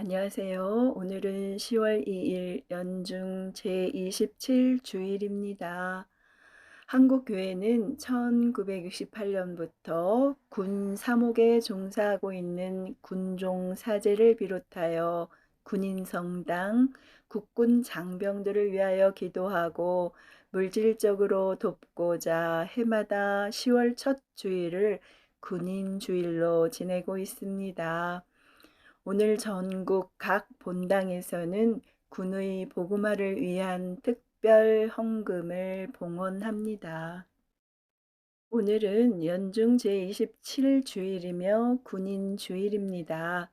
안녕하세요. 오늘은 10월 2일 연중 제27 주일입니다. 한국 교회는 1968년부터 군 사목에 종사하고 있는 군종 사제를 비롯하여 군인 성당, 국군 장병들을 위하여 기도하고 물질적으로 돕고자 해마다 10월 첫 주일을 군인 주일로 지내고 있습니다. 오늘 전국 각 본당에서는 군의 복음화를 위한 특별 헌금을 봉헌합니다. 오늘은 연중 제27 주일이며 군인 주일입니다.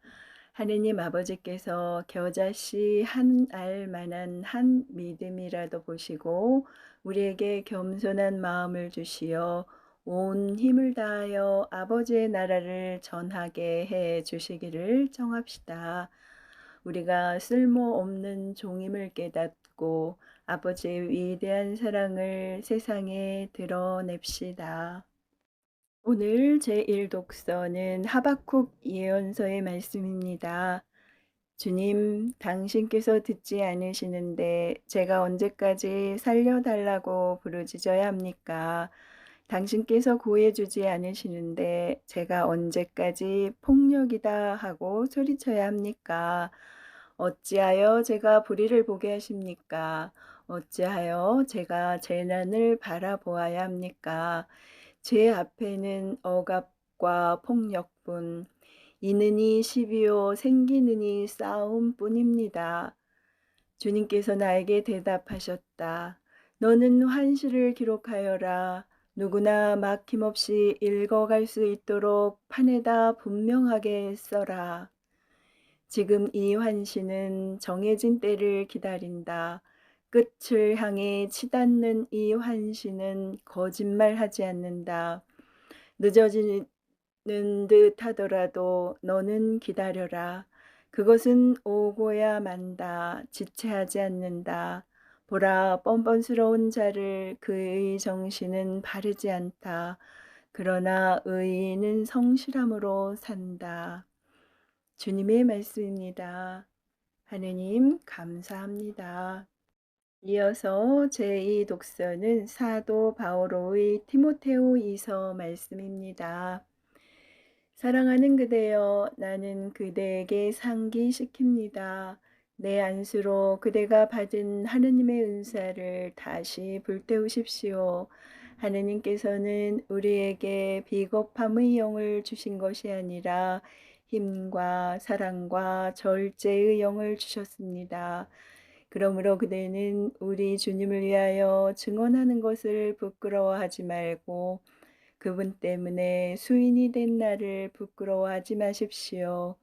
하느님 아버지께서 겨자씨 한 알만한 한 믿음이라도 보시고 우리에게 겸손한 마음을 주시어 온 힘을 다하여 아버지의 나라를 전하게 해 주시기를 청합시다. 우리가 쓸모없는 종임을 깨닫고 아버지의 위대한 사랑을 세상에 드러냅시다. 오늘 제1독서는 하박국 예언서의 말씀입니다. 주님, 당신께서 듣지 않으시는데 제가 언제까지 살려달라고 부르짖어야 합니까? 당신께서 구해주지 않으시는데 제가 언제까지 폭력이다 하고 소리쳐야 합니까? 어찌하여 제가 불의를 보게 하십니까? 어찌하여 제가 재난을 바라보아야 합니까? 제 앞에는 억압과 폭력뿐, 이느니 시비요 생기느니 싸움뿐입니다. 주님께서 나에게 대답하셨다. 너는 환시를 기록하여라. 누구나 막힘없이 읽어갈 수 있도록 판에다 분명하게 써라. 지금 이 환시는 정해진 때를 기다린다. 끝을 향해 치닫는 이 환시는 거짓말하지 않는다. 늦어지는 듯 하더라도 너는 기다려라. 그것은 오고야 만다. 지체하지 않는다. 보라, 뻔뻔스러운 자를 그의 정신은 바르지 않다. 그러나 의인은 성실함으로 산다. 주님의 말씀입니다. 하느님 감사합니다. 이어서 제2 독서는 사도 바오로의 티모테오이서 말씀입니다. 사랑하는 그대여, 나는 그대에게 상기시킵니다. 내 안수로 그대가 받은 하느님의 은사를 다시 불태우십시오. 하느님께서는 우리에게 비겁함의 영을 주신 것이 아니라 힘과 사랑과 절제의 영을 주셨습니다. 그러므로 그대는 우리 주님을 위하여 증언하는 것을 부끄러워하지 말고 그분 때문에 수인이 된 나를 부끄러워하지 마십시오.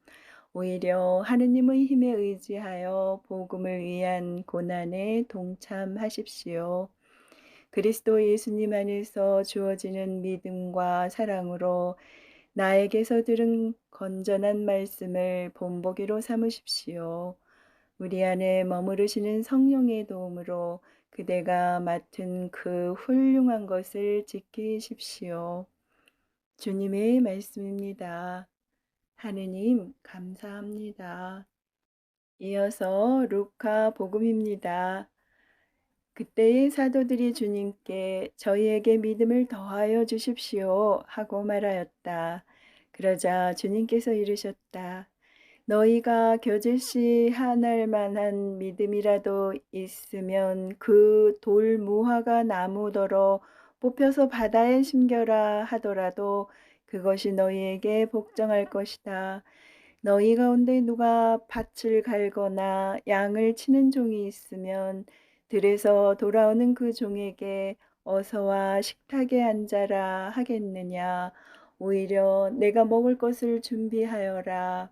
오히려 하느님의 힘에 의지하여 복음을 위한 고난에 동참하십시오. 그리스도 예수님 안에서 주어지는 믿음과 사랑으로 나에게서 들은 건전한 말씀을 본보기로 삼으십시오. 우리 안에 머무르시는 성령의 도움으로 그대가 맡은 그 훌륭한 것을 지키십시오. 주님의 말씀입니다. 하느님 감사합니다. 이어서 루카 복음입니다. 그때의 사도들이 주님께 저희에게 믿음을 더하여 주십시오 하고 말하였다. 그러자 주님께서 이르셨다. 너희가 겨자씨 한 알만한 믿음이라도 있으면 그 돌 무화과 나무더러 뽑혀서 바다에 심겨라 하더라도 그것이 너희에게 복종할 것이다. 너희 가운데 누가 밭을 갈거나 양을 치는 종이 있으면 들에서 돌아오는 그 종에게 어서 와 식탁에 앉아라 하겠느냐. 오히려 내가 먹을 것을 준비하여라.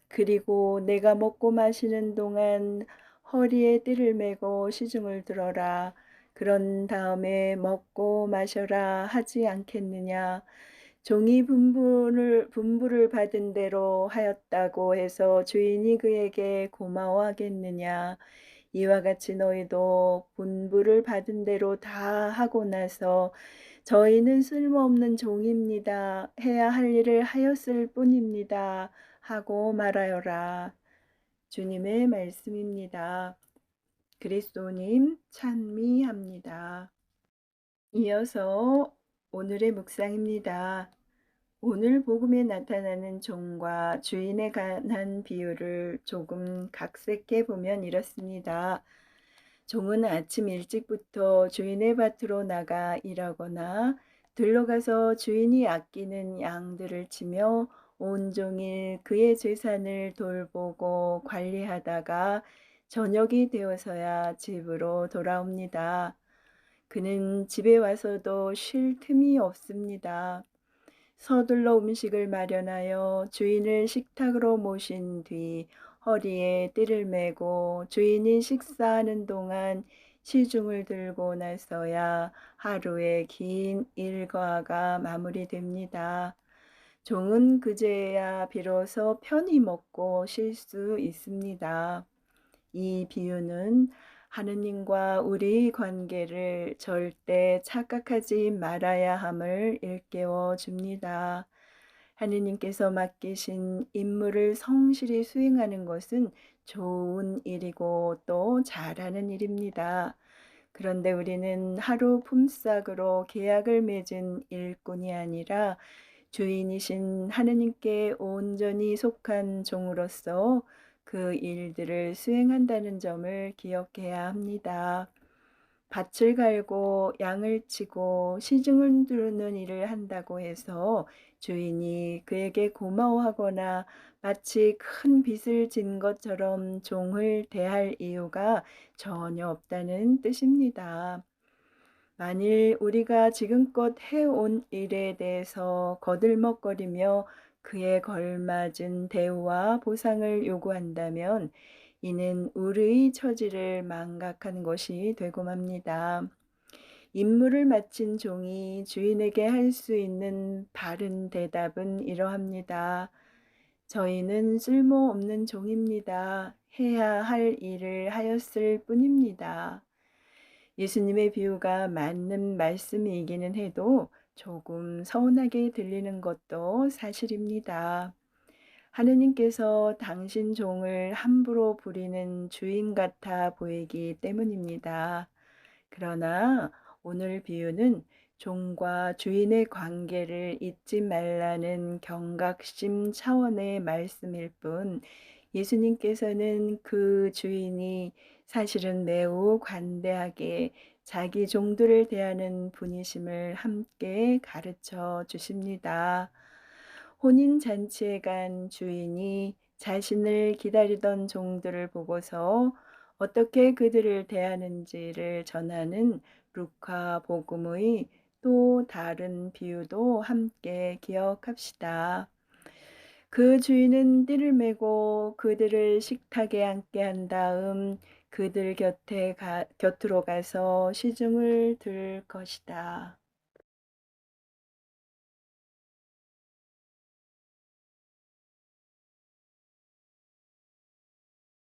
그리고 내가 먹고 마시는 동안 허리에 띠를 매고 시중을 들어라. 그런 다음에 먹고 마셔라 하지 않겠느냐. 종이 분부를 받은 대로 하였다고 해서 주인이 그에게 고마워하겠느냐. 이와 같이 너희도 분부를 받은 대로 다 하고 나서 저희는 쓸모없는 종입니다. 해야 할 일을 하였을 뿐입니다. 하고 말하여라. 주님의 말씀입니다. 그리스도님 찬미합니다. 이어서 오늘의 묵상입니다. 오늘 복음에 나타나는 종과 주인에 관한 비유를 조금 각색해 보면 이렇습니다. 종은 아침 일찍부터 주인의 밭으로 나가 일하거나 들러 가서 주인이 아끼는 양들을 치며 온종일 그의 재산을 돌보고 관리하다가 저녁이 되어서야 집으로 돌아옵니다. 그는 집에 와서도 쉴 틈이 없습니다. 서둘러 음식을 마련하여 주인을 식탁으로 모신 뒤 허리에 띠를 매고 주인이 식사하는 동안 시중을 들고 나서야 하루의 긴 일과가 마무리됩니다. 종은 그제야 비로소 편히 먹고 쉴 수 있습니다. 이 비유는 하느님과 우리 관계를 절대 착각하지 말아야 함을 일깨워 줍니다. 하느님께서 맡기신 임무를 성실히 수행하는 것은 좋은 일이고 또 잘하는 일입니다. 그런데 우리는 하루 품삯으로 계약을 맺은 일꾼이 아니라 주인이신 하느님께 온전히 속한 종으로서 그 일들을 수행한다는 점을 기억해야 합니다. 밭을 갈고 양을 치고 시중을 두르는 일을 한다고 해서 주인이 그에게 고마워하거나 마치 큰 빚을 진 것처럼 종을 대할 이유가 전혀 없다는 뜻입니다. 만일 우리가 지금껏 해온 일에 대해서 거들먹거리며 그에 걸맞은 대우와 보상을 요구한다면 이는 우리의 처지를 망각한 것이 되고 맙니다. 임무를 마친 종이 주인에게 할 수 있는 바른 대답은 이러합니다. 저희는 쓸모없는 종입니다. 해야 할 일을 하였을 뿐입니다. 예수님의 비유가 맞는 말씀이기는 해도 조금 서운하게 들리는 것도 사실입니다. 하느님께서 당신 종을 함부로 부리는 주인 같아 보이기 때문입니다. 그러나 오늘 비유는 종과 주인의 관계를 잊지 말라는 경각심 차원의 말씀일 뿐 예수님께서는 그 주인이 사실은 매우 관대하게 자기 종들을 대하는 분이심을 함께 가르쳐 주십니다. 혼인잔치에 간 주인이 자신을 기다리던 종들을 보고서 어떻게 그들을 대하는지를 전하는 루카 복음의 또 다른 비유도 함께 기억합시다. 그 주인은 띠를 메고 그들을 식탁에 앉게 한 다음 그들 곁으로 가서 시중을 들 것이다.